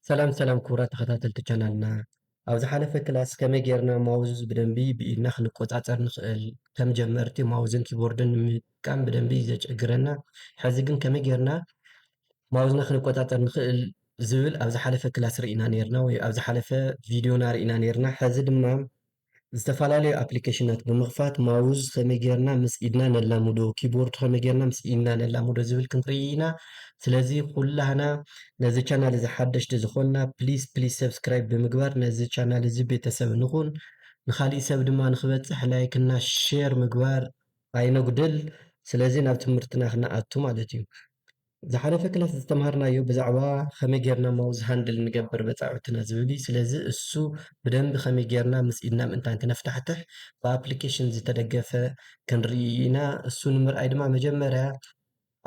ሰላም ሰላም ክቡራት ተኸታተልቲ ቻናልና ኣብዚ ሓለፈ ክላስ ከመይ ጌርና ማውዝ ብደንቢ ብኢድና ክንቆፃፀር ንኽእል ከም ጀመርቲ ማውዝን ኪቦርድን ንምጥቃም ብደንቢ ዘጨግረና ሕዚ ግን ከመይ ጌርና ማውዝና ክንቆፃፀር ንኽእል ዝብል ኣብ ዝሓለፈ ክላስ ርኢና ነርና ወይ ኣብ ዝሓለፈ ቪድዮና ርኢና ነርና ሕዚ ድማ ዝተፈላለዩ ኣፕሊኬሽናት ብምኽፋት ማውዝ ከመይ ጌርና ምስ ኢድና ነላሙዶ ኪቦርድ ከመይ ጌርና ምስ ኢድና ነላሙዶ ዝብል ክንርኢ ኢና ስለዚ ኩላህና ነዚ ቻናል እዚ ሓደሽቲ ዝኾንና ፕሊዝ ሰብስክራይብ ብምግባር ነዚ ቻናል እዚ ቤተሰብ ንኹን ንኻሊእ ሰብ ድማ ንኽበፅሕ ላይክ እና ሼር ምግባር ኣይነጉድል ስለዚ ናብ ትምህርትና ክነኣቱ ማለት እዩ ዝሓለፈ ክላስ ዝተምሃርናዮ ብዛዕባ ከመይ ጌርና ማውዝ ሃንድል ንገብር በፃዕትና ዝብል እዩ ስለዚ እሱ ብደንቢ ከመይ ጌርና ምስ ኢድና ምእንታን ክነፍታሕትሕ ብኣፕሊኬሽን ዝተደገፈ ክንርኢ ኢና እሱ ንምርኣይ ድማ መጀመርያ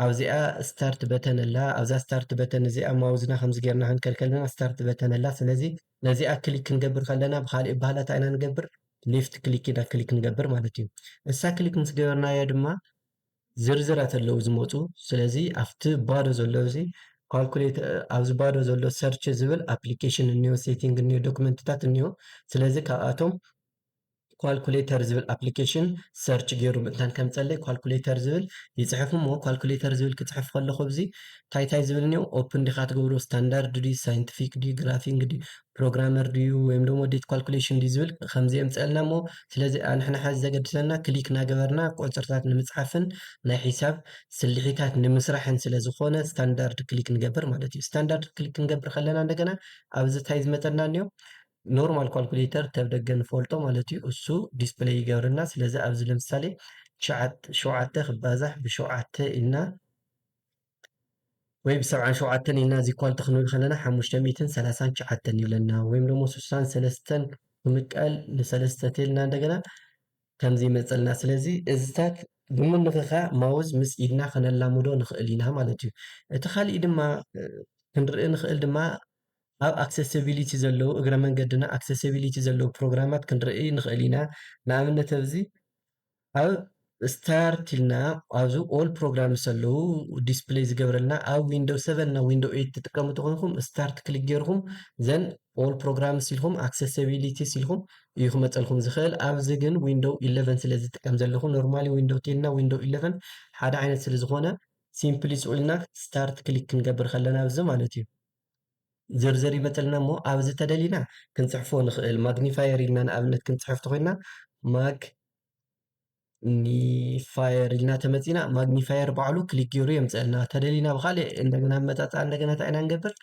ኣብዚኣ ስታርት በተን ኣላ ኣብዛ ስታርት በተን እዚኣ ማውዝና ከምዚ ጌርና ክንከልከልና ስታርት በተን ኣላ ስለዚ ነዚኣ ክሊክ ክንገብር ከለና ብካሊእ ባህላ እንታይ ኢና ንገብር ሌፍት ክሊክ ኢና ክሊክ ንገብር ማለት እዩ እሳ ክሊክ ምስ ገበርናዮ ድማ ዝርዝራት ኣለዉ ዝመፁ ስለዚ ኣብቲ ባዶ ዘሎ እዚ ካልኩሌት ኣብዚ ባዶ ዘሎ ሰርች ዝብል ኣፕሊኬሽን እኒኦ ሴቲንግ እኒኦ ዶክመንትታት እኒኦ ስለዚ ካብኣቶም ኳልኩሌተር ዝብል ኣፕሊኬሽን ሰርች ገይሩ ምእንታን ከምፀለይ ኳልኩሌተር ዝብል ይፅሕፍ እሞ ኳልኩሌተር ዝብል ክፅሕፍ ከለኹ እዚ እንታይ ዝብል እኒኦ ኦፕን ዲኻ ትገብሮ ስታንዳርድ ድዩ ሳይንቲፊክ ድዩ ግራፊንግ ድዩ ፕሮግራመር ድዩ ወይም ደግሞ ዴት ኳልኩሌሽን ድዩ ዝብል ከምዚ የምፅአልና እሞ ስለዚ ንሕና ሕዚ ዘገድሰና ክሊክ እናገበርና ቁፅርታት ንምፅሓፍን ናይ ሒሳብ ስልሒታት ንምስራሕን ስለዝኾነ ስታንዳርድ ክሊክ ንገብር ማለት እዩ ስታንዳርድ ክሊክ ክንገብር ከለና እንደገና ኣብዚ እንታይ ዝመፀና እኒኦ ኖርማል ኳልኩሌተር ተብደገ ንፈልጦ ማለት እዩ እሱ ዲስፕሌይ ይገብርና ስለዚ ኣብዚ ለምሳሌ 7 ክባዛሕ ብ7 ኢልና ወይ ብ77 ኢልና እዚ ኳልቲ ክንብል ከለና 539 ይብለና ወይም ደግሞ 63 ብምቃል ን3 ተልና እንደገና ከምዚ ይመፀልና ስለዚ እዚታት ብምንኽኻ ማውዝ ምስ ኢድና ከነላሙዶ ንኽእል ኢና ማለት እዩ እቲ ካሊእ ድማ ክንርኢ ንኽእል ድማ ኣብ ኣክሰሲቢሊቲ ዘለዉ እግረ መንገድና ኣክሰሲቢሊቲ ዘለዉ ፕሮግራማት ክንርኢ ንኽእል ኢና ንኣብነት ኣብዚ ኣብ ስታርት ኢልና ኣብዚ ኦል ፕሮግራምስ ኣለዉ ዲስፕሌይ ዝገብረልና ኣብ ዊንዶው 7 ናብ ዊንዶው 8 ትጥቀሙ ተኾይንኩም ስታርት ክሊክ ገይርኩም ዘን ኦል ፕሮግራምስ ኢልኩም ኣክሰሲቢሊቲስ ኢልኩም እዩ ክመፀልኩም ዝኽእል ኣብዚ ግን ዊንዶው 11 ስለ ዝጥቀም ዘለኹ ኖርማሊ ዊንዶው 10 እና ዊንዶው 11 ሓደ ዓይነት ስለ ዝኾነ ሲምፕሊ ፅኡልና ስታርት ክሊክ ክንገብር ከለና ኣብዚ ማለት እዩ ዝርዝር ይመፀልና እሞ ኣብዚ ተደሊና ክንፅሕፎ ንኽእል ማግኒፋየር ኢልና ንኣብነት ክንፅሕፍ ተኮይንና ማግኒፋየር ኢልና ተመፂና ማግኒፋየር ባዕሉ ክሊክ ገይሩ የምፅአልና ተደሊና ብካሊእ እንደገና መጣፃ እንደገና እንታይ ኢና ንገብር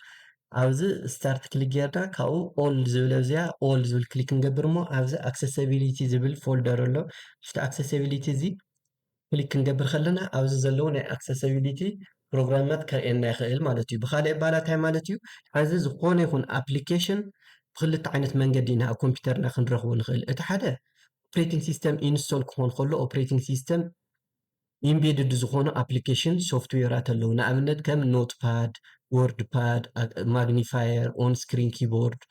ኣብዚ ስታርት ክሊክ ጌርና ካብኡ ኦል ዝብል ኣብዚኣ ኦል ዝብል ክሊክ ንገብር እሞ ኣብዚ ኣክሰሲቢሊቲ ዝብል ፎልደር ኣሎ እቲ ኣክሰሲቢሊቲ እዚ ክሊክ ክንገብር ከለና ኣብዚ ዘለዉ ናይ ኣክሰሲቢሊቲ ፕሮግራማት ከርእየና ይኽእል ማለት እዩ ብካሊእ ኣባላ እንታይ ማለት እዩ ሕዚ ዝኾነ ይኹን ኣፕሊኬሽን ብክልተ ዓይነት መንገዲ ኢና ኣብ ኮምፒተርና ክንረኽቦ ንኽእል እቲ ሓደ ኦፕሬቲንግ ሲስተም ኢንስቶል ክኾን ከሎ ኦፕሬቲንግ ሲስተም ኢምቤድድ ዝኾኑ ኣፕሊኬሽን ሶፍትዌራት ኣለዉ ንኣብነት ከም ኖትፓድ ወርድ ፓድ ማግኒፋየር ኦን ስክሪን ኪቦርድ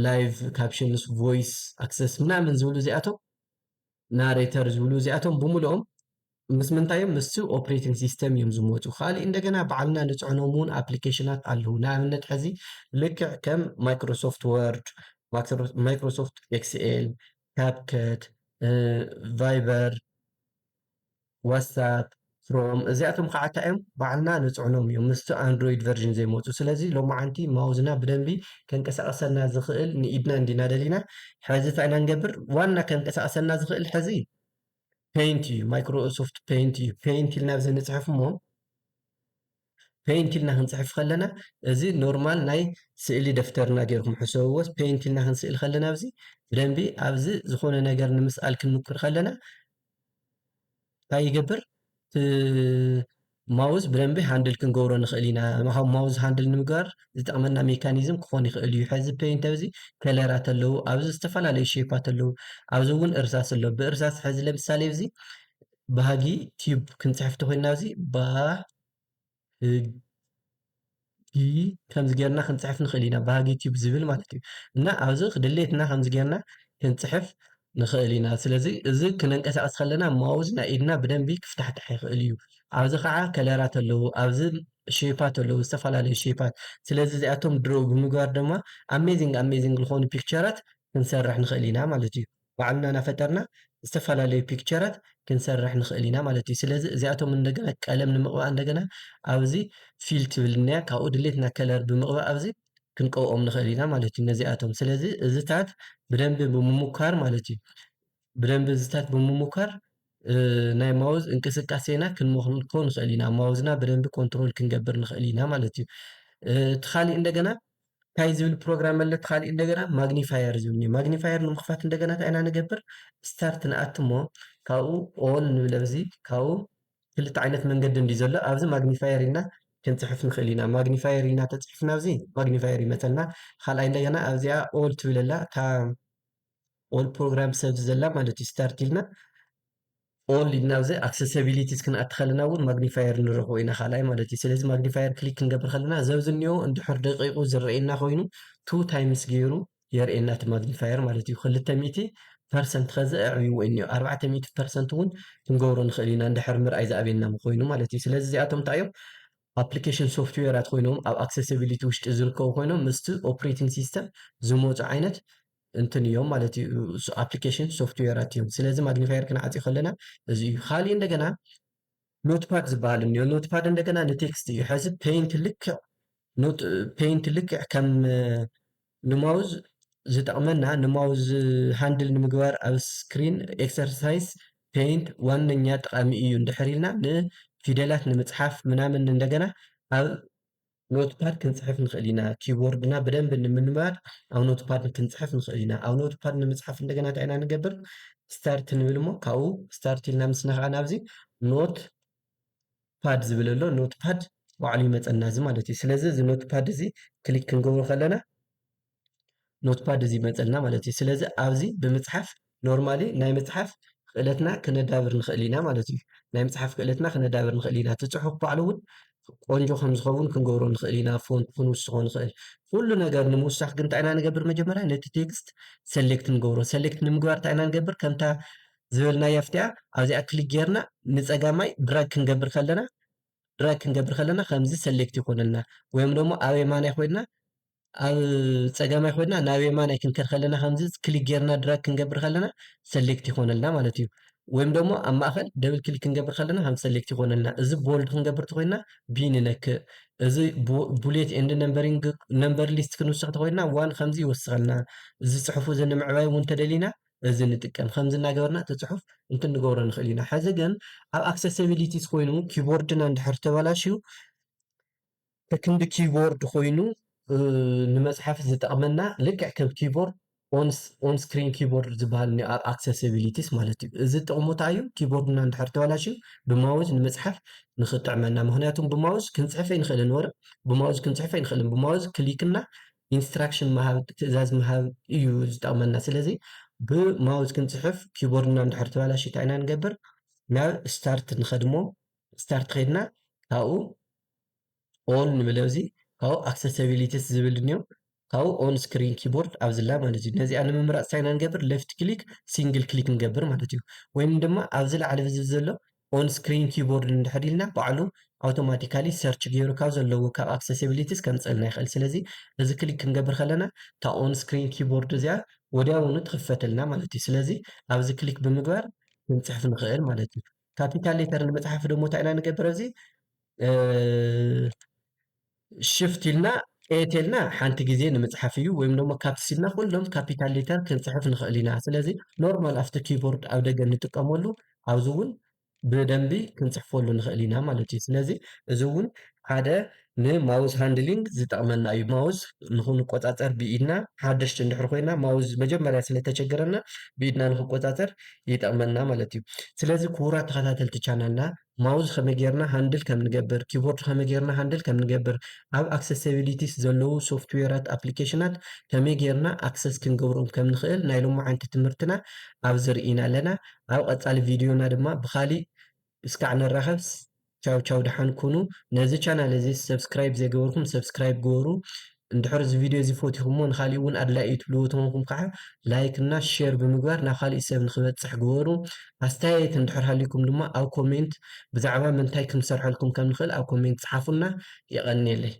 ላይቭ ካፕሽንስ ቮይስ ኣክሰስ ምናምን ዝብሉ እዚኣቶም ናሬተር ዝብሉ እዚኣቶም ብምልኦም ምስ ምንታዮም ምስቲ ኦፕሬቲንግ ሲስተም እዮም ዝመፁ ካሊእ እንደገና ባዕልና ንፅዕኖም እውን ኣፕሊኬሽናት ኣለዉ ንኣብነት ሕዚ ልክዕ ከም ማይክሮሶፍት ወርድ ማይክሮሶፍት ኤክስኤል ካፕከት ቫይበር ዋትስኣፕ ክሮም እዚኣቶም ከዓ እንታይ እዮም ባዕልና ንፅዕኖም እዮም ምስቲ ኣንድሮይድ ቨርዥን ዘይመፁ ስለዚ ሎማዓንቲ ማውዝና ብደንቢ ከንቀሳቀሰና ዝኽእል ንኢድና እንዲና ደሊና ሕዚ እንታይ ኢና ንገብር ዋና ከንቀሳቀሰና ዝኽእል ሕዚ ፔይንት እዩ ማይክሮሶፍት ፔይንት እዩ ፔይንት ኢልና ብዚ ንፅሕፍ እሞ ፔይንት ኢልና ክንፅሕፍ ከለና እዚ ኖርማል ናይ ስእሊ ደፍተርና ገይርኩም ሕሰብዎስ ፔይንት ኢልና ክንስእል ከለና ኣብዚ ብደንቢ ኣብዚ ዝኾነ ነገር ንምስኣል ክንምክር ከለና እንታይ ይገብር ማውዝ ብደንቢ ሃንድል ክንገብሮ ንኽእል ኢና ማውዝ ሃንድል ንምግባር ዝጠቕመና ሜካኒዝም ክኾን ይኽእል እዩ ሕዚ ፔይንት ኣብዚ ከለራት ኣለዉ ኣብዚ ዝተፈላለዩ ሼፓት ኣለዉ ኣብዚ እውን እርሳስ ኣሎ ብእርሳስ ሕዚ ለምሳሌ እዚ ባህጊ ቲዩብ ክንፅሕፍ ተኮይንና ኣብዚ ባህጊ ከምዚ ጌርና ክንፅሕፍ ንኽእል ኢና ባህጊ ቲዩብ ዝብል ማለት እዩ እና ኣብዚ ክድሌትና ከምዚ ጌርና ክንፅሕፍ ንኽእል ኢና። ስለዚ እዚ ክነንቀሳቐስ ከለና ማውዝና ኢድና ብደንቢ ክፍታሕታሕ ይኽእል እዩ። ኣብዚ ከዓ ከለራት ኣለዉ፣ ኣብዚ ሼፓት ኣለዉ፣ ዝተፈላለዩ ሼፓት። ስለዚ እዚኣቶም ድሮ ብምግባር ድማ ኣሜዚንግ ዝኾኑ ፒክቸራት ክንሰርሕ ንኽእል ኢና ማለት እዩ። ባዕልና እናፈጠርና ዝተፈላለዩ ፒክቸራት ክንሰርሕ ንኽእል ኢና ማለት እዩ። ስለዚ እዚኣቶም እንደገና ቀለም ንምቕባእ እንደገና ኣብዚ ፊል ትብል እኒኣ ካብኡ ድሌትና ከለር ብምቕባእ ኣብዚ ክንቀብኦም ንኽእል ኢና ማለት እዩ ነዚኣቶም። ስለዚ እዚታት ብደንቢ ብምሙኳር ማለት እዩ ብደንቢ እዚታት ብምሙኳር ናይ ማውዝ እንቅስቃሴና ክንሞክልኮ ንኽእል ኢና። ማውዝና ብደንቢ ኮንትሮል ክንገብር ንኽእል ኢና ማለት እዩ። እቲ ካሊእ እንደገና እንታይ ዝብል ፕሮግራም ኣሎ? እቲ ካሊእ እንደገና ማግኒፋየር ዝብል እዩ። ማግኒፋየር ንምኽፋት እንደገና እንታይ ኢና ንገብር? ስታርት ንኣቱ እሞ ካብኡ ኦን ንብል ኣብዚ ካብኡ ክልተ ዓይነት መንገዲ እንዲ ዘሎ ኣብዚ ማግኒፋየር ኢልና ክንፅሕፍ ንኽእል ኢና። ማግኒፋየር ኢና ተፅሒፍና ኣብዚ ማግኒፋየር ይመፀልና። ካልኣይ እንደገና ኣብዚኣ ኦል ትብል ኣላ እታ ኦል ፕሮግራም ሰብዚ ዘላ ማለት እዩ። ስታርት ኢልና ኦል ኢልና ኣብዚ ኣክሰሲቢሊቲስ ክንኣቲ ከለና እውን ማግኒፋየር ንረኽቦ ኢና ካልኣይ ማለት እዩ። ስለዚ ማግኒፋየር ክሊክ ክንገብር ከለና ዘብዚ እኒኦ እንድሕር ደቂቑ ዝረአየና ኮይኑ 2 ታይምስ ገይሩ የርእየና እቲ ማግኒፋየር ማለት እዩ። 200% ከዚ ኣዕብይዎ እኒኦ 400% እውን ክንገብሮ ንኽእል ኢና እንድሕር ምርኣይ ዝኣብየና ኮይኑ ማለት እዩ። ስለዚ እዚኣቶም እንታይ እዮም? ኣፕሊኬሽን ሶፍትዌራት ኮይኖም ኣብ ኣክሰሲቢሊቲ ውሽጢ ዝርከቡ ኮይኖም ምስቲ ኦፕሬቲንግ ሲስተም ዝመፁ ዓይነት እንትን እዮም ማለት እዩ። ኣፕሊኬሽን ሶፍትዌራት እዮም። ስለዚ ማግኒፋየር ክንዓፅዮ ከለና እዚ እዩ። ካሊእ እንደገና ኖትፓድ ዝበሃል እኒኦ። ኖትፓድ እንደገና ንቴክስት እዩ። ሕዚ ፔይንት ልክዕ ከም ንማውዝ ዝጠቕመና ንማውዝ ሃንድል ንምግባር ኣብ ስክሪን ኤክሰርሳይዝ ፔይንት ዋነኛ ጠቃሚ እዩ እንድሕር ኢልና ንፊደላት ንምፅሓፍ ምናምን እንደገና ኣብ ኖትፓድ ክንፅሕፍ ንኽእል ኢና። ኪቦርድና ብደንብ ንምልማድ ኣብ ኖትፓድ ክንፅሕፍ ንኽእል ኢና። ኣብ ኖትፓድ ንምፅሓፍ እንደገና እንታይ ኢና ንገብር? ስታርት ንብል እሞ ካብኡ ስታርት ኢልና ምስ ነኽኣና ኣብዚ ኖት ፓድ ዝብል ኣሎ። ኖት ፓድ ባዕሉ ይመፀና እዚ ማለት እዩ። ስለዚ እዚ ኖት ፓድ እዚ ክሊክ ክንገብሮ ከለና ኖት ፓድ እዚ ይመፀልና ማለት እዩ። ስለዚ ኣብዚ ብምፅሓፍ ኖርማሊ ናይ ምፅሓፍ ክእለትና ክነዳብር ንኽእል ኢና ማለት እዩ። ናይ ምፅሓፍ ክእለትና ክነዳብር ንኽእል ኢና። እቲ ፅሑፍ ባዕሉ እውን ቆንጆ ከም ዝኸውን ክንገብሮ ንኽእል ኢና። ፎንት ክንውስኾ ንኽእል። ኩሉ ነገር ንምውሳኽ ግን እንታይ ኢና ንገብር? መጀመርያ ነቲ ቴክስት ሰሌክት ንገብሮ። ሰሌክት ንምግባር እንታይ ኢና ንገብር? ከምታ ዝበልናያ ኣፍቲኣ ኣብዚኣ ክሊክ ጌርና ንፀጋማይ ድራግ ክንገብር ከለና ከምዚ ሰሌክት ይኮነልና። ወይም ደሞ ኣብ የማናይ ኮይና ኣብ ፀጋማይ ኮይና ናብ የማናይ ክንከድ ከለና ከምዚ ክሊክ ጌርና ድራግ ክንገብር ከለና ሰሌክት ይኮነልና ማለት እዩ። ወይም ደሞ ኣብ ማእኸል ደብል ክሊክ ክንገብር ከለና ከም ሰሌክት ይኮነልና። እዚ ቦልድ ክንገብር ተኮይና ቢ ንነክእ። እዚ ቡሌት ኤንድ ነምበር ሊስት ክንውስኽ ተኮይና ዋን ከምዚ ይወስኸልና። እዚ ፅሑፉ እዚ ንምዕባይ እውን ተደሊና እዚ ንጥቀም። ከምዚ እናገበርና እቲ ፅሑፍ እንትን ንገብሮ ንኽእል ኢና። ሕዚ ግን ኣብ ኣክሰሲቢሊቲስ ኮይኑ ኪቦርድና እንድሕር ተበላሽዩ ከክንዲ ኪቦርድ ኮይኑ ንመፅሓፍ ዝጠቕመና ልክዕ ከም ኪቦርድ ኦን ስክሪን ኪቦርድ ዝበሃል እኒኦ ኣብ ኣክሰሲቢሊቲስ ማለት እዩ። እዚ ጥቕሙ እንታይ እዩ? ኪቦርድና እንድሕር ተበላሽዩ ብማውዝ ንምፅሓፍ ንኽጥዕመና። ምክንያቱም ብማውዝ ክንፅሕፍ ኣይንኽእልን ወርቅ ብማውዝ ክንፅሕፍ ኣይንኽእልን። ብማውዝ ክሊክና ኢንስትራክሽን ምሃብ ትእዛዝ ምሃብ እዩ ዝጠቕመና። ስለዚ ብማውዝ ክንፅሕፍ ኪቦርድና እንድሕር ተበላሽዩ እንታይ ኢና ንገብር? ናብ ስታርት ንኸድሞ ስታርት ከይድና ካብኡ ኦን ንብል ኣብዚ ካብኡ ኣክሰሲቢሊቲስ ዝብል እኒኦ ካብኡ ኦን ስክሪን ኪቦርድ ኣብዝላ ማለት እዩ። ነዚኣ ንምምራፅ እንታይ ኢና ንገብር? ሌፍት ክሊክ ሲንግል ክሊክ ንገብር ማለት እዩ። ወይም ድማ ኣብዚ ላዕሊ ዝብል ዘሎ ኦን ስክሪን ኪቦርድ እንድሕር ኢልና ባዕሉ ኣውቶማቲካሊ ሰርች ገይሩ ካብ ዘለዎ ካብ ኣክሰሲቢሊቲስ ከምፅልና ይኽእል። ስለዚ እዚ ክሊክ ክንገብር ከለና እታ ኦን ስክሪን ኪቦርድ እዚኣ ወዲያውኑ ትኽፈተልና ማለት እዩ። ስለዚ ኣብዚ ክሊክ ብምግባር ክንፅሕፍ ንኽእል ማለት እዩ። ካፒታል ሌተር ንምፅሓፍ ደሞ እንታይ ኢና ንገብር? ኣብዚ ሽፍት ኢልና ኤት ኢልና ሓንቲ ግዜ ንምፅሓፍ እዩ። ወይም ደሞ ካፕስ ኢልና ኩሎም ካፒታል ሌተር ክንፅሕፍ ንኽእል ኢና። ስለዚ ኖርማል ኣብቲ ኪቦርድ ኣብ ደገ እንጥቀመሉ ኣብዚ እውን ብደንቢ ክንፅሕፈሉ ንኽእል ኢና ማለት እዩ። ስለዚ እዚ እውን ሓደ ንማውዝ ሃንድሊንግ ዝጠቕመና እዩ። ማውዝ ንክንቆፃፀር ብኢድና ሓደሽቲ እንድሕር ኮይና ማውዝ መጀመርያ ስለተቸገረና ብኢድና ንክቆፃፀር ይጠቕመና ማለት እዩ። ስለዚ ክቡራት ተኸታተልቲ ቻናልና ማውዝ ከመይ ጌርና ሃንድል ከም ንገብር፣ ኪቦርድ ከመይ ጌርና ሃንድል ከም ንገብር፣ ኣብ ኣክሰሲቢሊቲስ ዘለዉ ሶፍትዌራት ኣፕሊኬሽናት ከመይ ጌርና ኣክሰስ ክንገብሮም ከም ንኽእል ናይ ሎማዓንቲ ትምህርትና ኣብዚ ርኢና ኣለና። ኣብ ቀፃሊ ቪድዮና ድማ ብካሊእ እስካዕ ነራኸብ። ቻው ቻው፣ ደሓን ኩኑ። ነዚ ቻናል እዚ ሰብስክራይብ ዘይገበርኩም ሰብስክራይብ ገበሩ። እንድሕር እዚ ቪድዮ እዚ ፈቲኹሞ ንኻሊእ እውን ኣድላዪ እዩ ትብልዎ ተኾንኩም ከዓ ላይክ እና ሼር ብምግባር ናብ ካሊእ ሰብ ንክበፅሕ ግበሩ። ኣስተያየት እንድሕር ሃልይኩም ድማ ኣብ ኮሜንት ብዛዕባ ምንታይ ክንሰርሐልኩም ከም ንኽእል ኣብ ኮሜንት ፀሓፉልና። ይቐኒየለይ።